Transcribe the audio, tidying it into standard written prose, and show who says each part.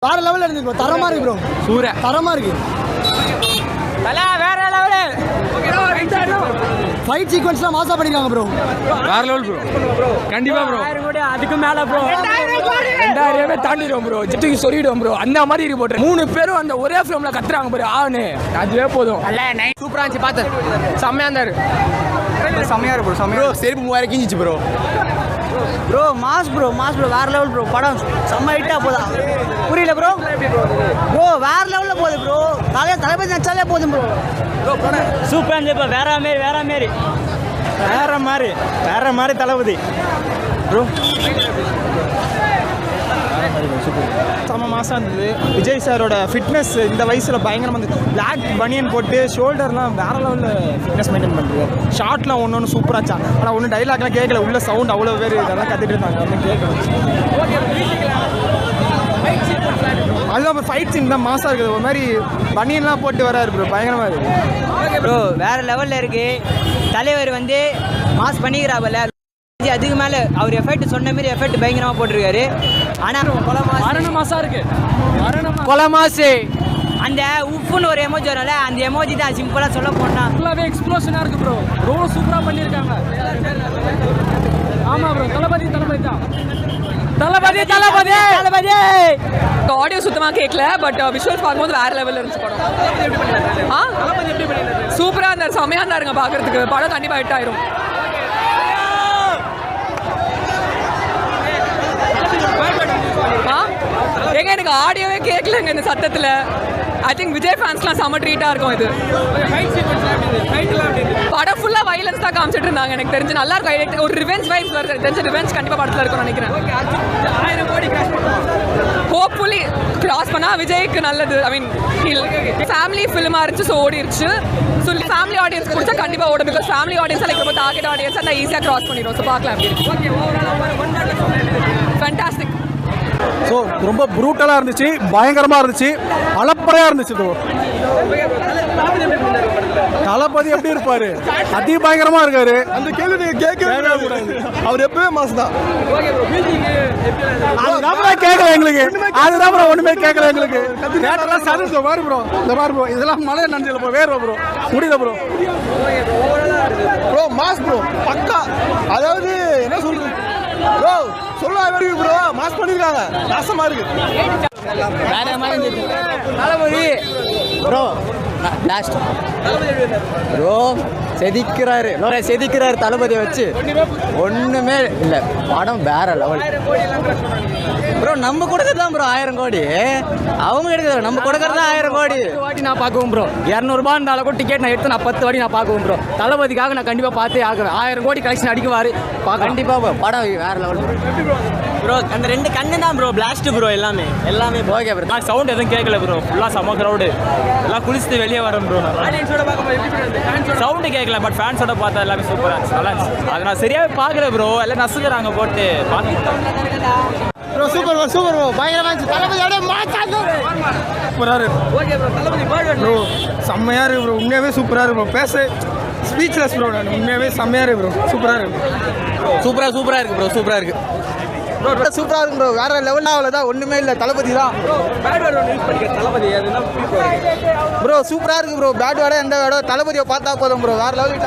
Speaker 1: வேற லெவல்ல இருந்து ப்ரோ. தரமா இருக்கு ப்ரோ. சூரே தரமா இருக்கு.
Speaker 2: தல வேற லெவல்.
Speaker 1: ஃபைட் சீக்வென்ஸ்லாம் மாசா பண்ணிருக்காங்க ப்ரோ.
Speaker 3: வேற லெவல் ப்ரோ. கண்டிப்பா ப்ரோ.
Speaker 2: அதுக்கு மேல ப்ரோ.
Speaker 3: 2000 தாண்டிடும் ப்ரோ. ஜெட்டுக்கு சொல்லிடும் ப்ரோ. அந்த மாதிரி இருக்கு போட்டு. 3 பேரும் அந்த ஒரே ஃப்ரேம்ல கத்துறாங்க ப்ரோ. ஆனே அதுவே போதும்.
Speaker 2: சூப்பரா இருந்துச்சு பாத்து. செம்மையா இருந்தாரு.
Speaker 1: செமையா இருக்கு ப்ரோ. செமையா.
Speaker 3: செருப்பு 3000 கிஞ்சிச்சு ப்ரோ.
Speaker 1: Bro mass bro. வேற லெவல் ப்ரோ. படம் செம்ம ஹிட்டா போதா. புரியல ப்ரோ. ப்ரோ வேற லெவல்ல போகுது ப்ரோ. தளபதி நச்சாலே போதும் ப்ரோ.
Speaker 2: சூப்பரா இருந்துச்சு ப்ரோ. வேற மாதிரி தளபதி ப்ரோ.
Speaker 4: செம்ம மாசம் இருந்தது. விஜய் சாரோட ஃபிட்னஸ் இந்த வயசில் பயங்கரமாக இருந்தது. பிளாக் பனியன் போட்டு ஷோல்டர்லாம் வேற லெவலில் ஃபிட்னஸ் மெயின்டைன் பண்ணுறது. ஷார்ட்லாம் ஒன்று சூப்பராச்சா. ஆனால் ஒன்றும் டைலாக்லாம் கேட்கல. உள்ள சவுண்ட் அவ்வளோ பேர் இதெல்லாம் கற்றுட்டு இருந்தாங்க. ஒன்றும் கேட்கல. அதுதான் இப்போ ஃபைட் சீன் தான் மாசாக இருக்குது. ஒரு மாதிரி பனியன்லாம் போட்டு வராரு ப்ரோ. பயங்கரமாக இருக்குது
Speaker 2: ப்ரோ. வேற லெவல்ல இருக்கு. தலைவர் வந்து மாஸ் பண்ணிக்கிறாபல. அதுக்கு மேல அவர் எஃபெக்ட் சொன்ன மாதிரி எஃபெக்ட் பயங்கரமா போட்டிருக்காரு. ஆனா
Speaker 3: மரண மாசா இருக்கு.
Speaker 2: கொலை மாசு அந்த உப்புன்னு ஒரு எமோஜி வரல. அந்த எமோஜி தான் சிம்பிளா சொல்ல போனா
Speaker 3: ஃபுல்லாவே எக்ஸ்ப்ளோஷனா இருக்கு ப்ரோ. ரொம்ப சூப்பரா பண்ணிருக்காங்க. ஆமா ப்ரோ. தளபதி தான். தளபதி.
Speaker 5: ஆடியோ சுத்தமாக கேட்கல. பட் விஷுவல்ஸ் பார்க்கும்போது வேற லெவலில் இருந்துச்சு படம். சூப்பராக இருந்தார். செம்மையாக இருந்தாருங்க பார்க்கறதுக்கு. படம் கண்டிப்பாக ஹிட் ஆயிரும். ஏங்க எனக்கு ஆடியோவே கேட்கலங்க இந்த சத்தத்தில். ஐ திங்க் விஜய் ஃபேன்ஸ்லாம் செம்ம ட்ரீட்டாக இருக்கும் இது. படம் ஃபுல்லாக வைலன்ஸ் தான் காமிச்சிட்டு இருந்தாங்க. எனக்கு தெரிஞ்சு நல்லா இருக்கும். ஒரு ரிவெஞ்ச் வைப்ஸ் வருது. எனக்கு தெரிஞ்ச ரிவெஞ்ச் கண்டிப்பாக படத்தில் இருக்கும்னு நினைக்கிறேன். ஹோப்ஃபுல்லி கிராஸ் பண்ணால் விஜய்க்கு நல்லது. ஐ மீன் ஃபேமிலி ஃபிலிமாக இருந்துச்சு. ஸோ ஓடிடுச்சு. ஸோ ஃபேமிலி ஆடியன்ஸ் பிடிச்சா கண்டிப்பாக ஓடும். பிகாஸ் ஃபேமிலி ஆடியன்ஸ் லைக் ரொம்ப டார்கெட் ஆடியன்ஸ் அந்த ஈஸியாக கிராஸ் பண்ணிடும். ஸோ பார்க்கலாம். ஃபேண்டாஸ்டிக்.
Speaker 4: ஸோ ரொம்ப ப்ரூட்டலாக இருந்துச்சு. பயங்கரமாக இருந்துச்சு. அளப்பறையாக இருந்துச்சு ப்ரோ. தளபதி எப்படி இருப்பாரு? அதி பயங்கரமா இருக்காரு. அந்த கேள்வி நீங்க கேட்கவே கூடாது. அவர் எப்பவே மாஸ் தான். அதுதான் கேட்கல எங்களுக்கு. அதுதான் ப்ரோ. ஒண்ணுமே கேட்கல எங்களுக்கு. தேட்டர்லாம் சாதிச்சு பாரு ப்ரோ. இந்த பாரு ப்ரோ. இதெல்லாம் மழை நனைஞ்சல ப்ரோ. வேற ப்ரோ. முடியல ப்ரோ. Bro mass bro. பக்கா. அதாவது என்ன சொல்றது ப்ரோ? சொல்ல வேண்டிய ப்ரோ. மாஸ் பண்ணிருக்காங்க. நாசமா இருக்கு.
Speaker 2: வேற மாதிரி இருந்துச்சு. தளபதி ப்ரோ லாஸ்ட் ப்ரோ செதிக்கிறாரு தளபதியை வச்சு. ஒண்ணுமே இல்லை. படம் வேற லெவல் ப்ரோ. நம்ம கொடுக்கறது தான் ப்ரோ 1000 கோடி. அவங்க எடுக்கிறது நம்ம கொடுக்கறது 1000 கோடி.
Speaker 3: வாட்டி நான் பார்க்குவோம் ப்ரோ. 200 இருந்தாலும் கூட டிக்கெட் நான் எடுத்து நான் 10 வாட்டி நான் பார்க்குவோம் ப்ரோ. தளபதிக்காக நான் கண்டிப்பாக பார்த்தே ஆகுவேன். 1000 கோடி கலெக்ஷன் அடிக்குவார்.
Speaker 2: கண்டிப்பாக படம் வேற லெவல் ப்ரோ. அந்த 2 கண்ணு தான் ப்ரோ. Blast bro. எல்லாமே ஓகே ப்ரோ.
Speaker 6: நான் சவுண்ட் எதுவும் கேட்கல ப்ரோ. ஃபுல்லாக செம்ம க்ரௌடு. எல்லாம் குளிச்சுட்டு வெளியே வரேன் ப்ரோ. சவுண்டு கேட்கல. பட் ஃபேன்ஸோட பார்த்தா எல்லாமே சூப்பராக இருந்துச்சு. நல்லா இருந்துச்சு. அது நான் சரியாகவே பார்க்கல ப்ரோ. எல்லாம் நசுக்கிறாங்க போட்டு
Speaker 4: ப்ரோ. Super bro. பயங்கரமா இருந்துச்சு. தளபதியோட மாசாங்க. சூப்பரா இருக்கு.
Speaker 2: Okay bro. தளபதி
Speaker 4: ப்ரோ செம்மையா இருக்கு ப்ரோ. உண்மையாவே சூப்பரா இருக்கு ப்ரோ. பேச ஸ்பீச்லெஸ் ப்ரோ. நான் உண்மையாவே செம்மையா இருக்கு ப்ரோ. சூப்பரா இருக்கு.
Speaker 3: சூப்பரா இருக்கு ப்ரோ. சூப்பரா இருக்கு
Speaker 4: சூப்பரா இருக்கு ப்ரோ. வேற லெவல் அவ்வளோதான். ஒண்ணுமே இல்லை. தளபதி தான் ப்ரோ. சூப்பரா இருக்கு ப்ரோ. பேட் வேட எந்த வேடோ தளபதியை பார்த்தா போதும் ப்ரோ. வேற லெவல்.